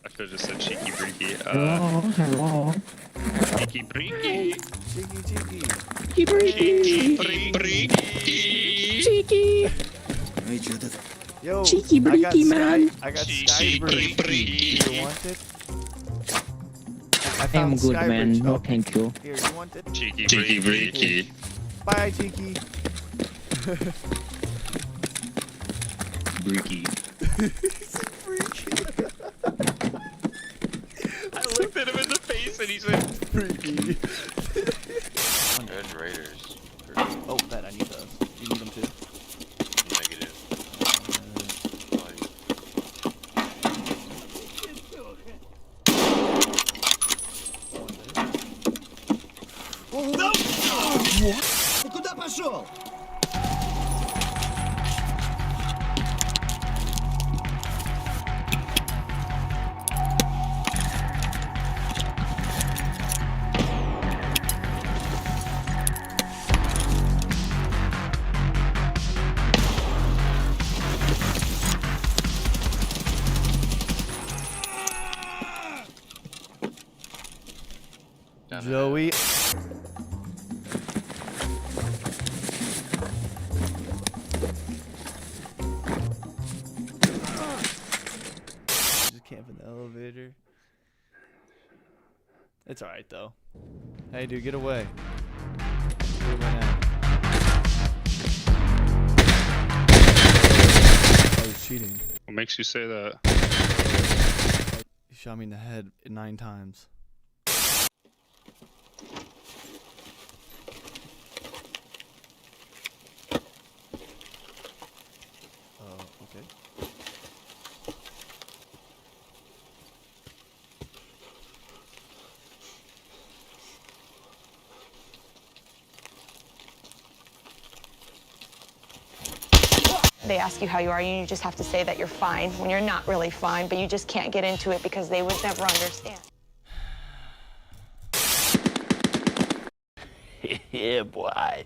I could have just said cheeky breeky. Hello. Cheeky breeky. Cheeky. Cheeky breeky. Cheeky. Yo, Cheeky breeky, man. I got Cheeky Skybridge. breeky. Do you want it? I I'm found good, man. Skybridge. No, Oh, thank you. here, you want it? Cheeky breeky. Bye, Cheeky. Breaky. I looked at him in the face and he said, Freaky. Red Raiders. Oh, Ben, I need those. You need them too? Negative. Ты куда пошел? Joey. Just camp in the elevator. It's alright though. Hey dude, get away. Get away now. Oh, he's cheating. what makes you say that? He shot me in the head 9 times. Okay. They ask you how you are, and you just have to say that you're fine when you're not really fine, but you just can't get into it because they would never understand. Yeah, boy.